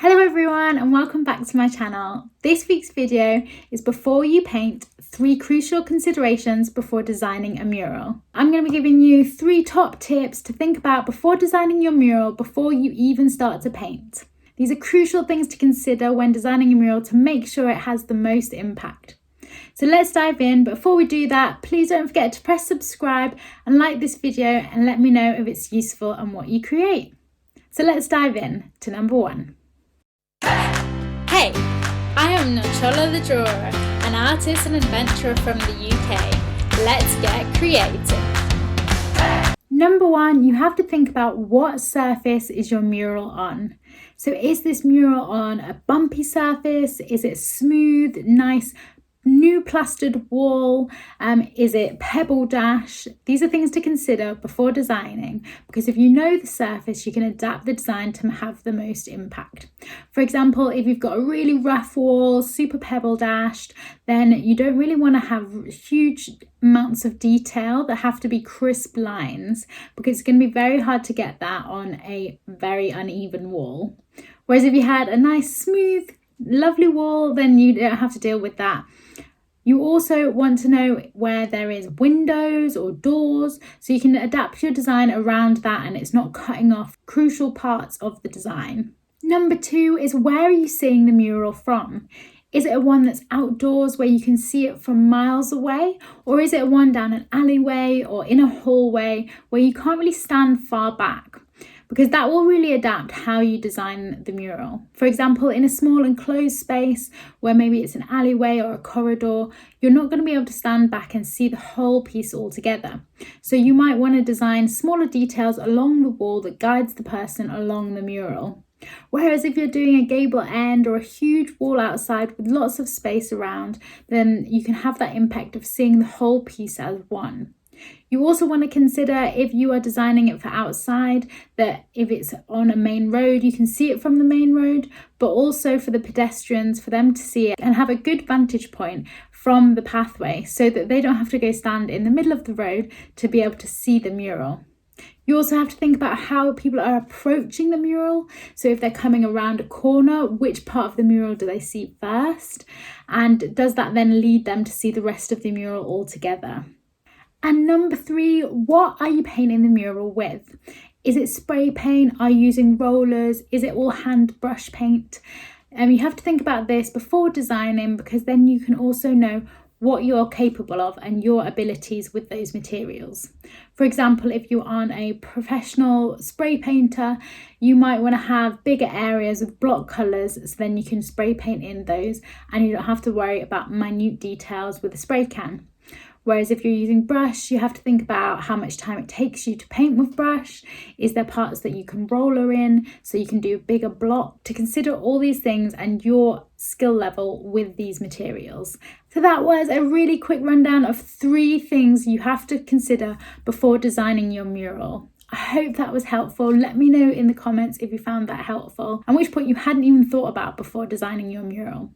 Hello everyone and welcome back to my channel. This week's video is before you paint, 3 crucial considerations before designing a mural. I'm going to be giving you 3 top tips to think about before designing your mural before you even start to paint. These are crucial things to consider when designing a mural to make sure it has the most impact. So let's dive in, but before we do that, please don't forget to press subscribe and like this video and let me know if it's useful and what you create. So let's dive in to number 1. Hey, I am Mural the Drawer, an artist and adventurer from the UK. Let's get creative. Number 1, you have to think about what surface is your mural on. So is this mural on a bumpy surface? Is it smooth, nice, new plastered wall? Is it pebble dash? These are things to consider before designing, because if you know the surface, you can adapt the design to have the most impact. For example, if you've got a really rough wall, super pebble dashed, then you don't really want to have huge amounts of detail that have to be crisp lines, because it's going to be very hard to get that on a very uneven wall. Whereas if you had a nice smooth lovely wall, then you don't have to deal with that. You also want to know where there is windows or doors, so you can adapt your design around that and it's not cutting off crucial parts of the design. Number 2 is, where are you seeing the mural from? Is it a one that's outdoors where you can see it from miles away? Or is it a one down an alleyway or in a hallway where you can't really stand far back? Because that will really adapt how you design the mural. For example, in a small enclosed space where maybe it's an alleyway or a corridor, you're not going to be able to stand back and see the whole piece all together. So you might want to design smaller details along the wall that guides the person along the mural. Whereas if you're doing a gable end or a huge wall outside with lots of space around, then you can have that impact of seeing the whole piece as one. You also want to consider, if you are designing it for outside, that if it's on a main road, you can see it from the main road, but also for the pedestrians, for them to see it and have a good vantage point from the pathway so that they don't have to go stand in the middle of the road to be able to see the mural. You also have to think about how people are approaching the mural. So if they're coming around a corner, which part of the mural do they see first? And does that then lead them to see the rest of the mural altogether? And number 3, what are you painting the mural with? Is it spray paint? Are you using rollers? Is it all hand brush paint? You have to think about this before designing, because then you can also know what you're capable of and your abilities with those materials. For example, if you aren't a professional spray painter, you might want to have bigger areas with block colours, so then you can spray paint in those and you don't have to worry about minute details with a spray can. Whereas if you're using brush, you have to think about how much time it takes you to paint with brush. Is there parts that you can roller in so you can do a bigger block? To consider all these things and your skill level with these materials. So that was a really quick rundown of 3 things you have to consider before designing your mural. I hope that was helpful. Let me know in the comments if you found that helpful and which point you hadn't even thought about before designing your mural.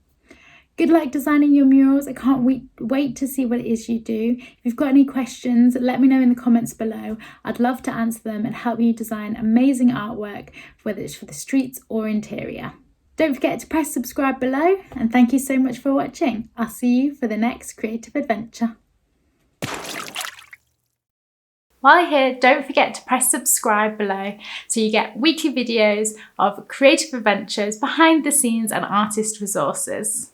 Good luck designing your murals. I can't wait to see what it is you do. If you've got any questions, let me know in the comments below. I'd love to answer them and help you design amazing artwork, whether it's for the streets or interior. Don't forget to press subscribe below, and thank you so much for watching. I'll see you for the next creative adventure. While you're here, don't forget to press subscribe below so you get weekly videos of creative adventures, behind the scenes and artist resources.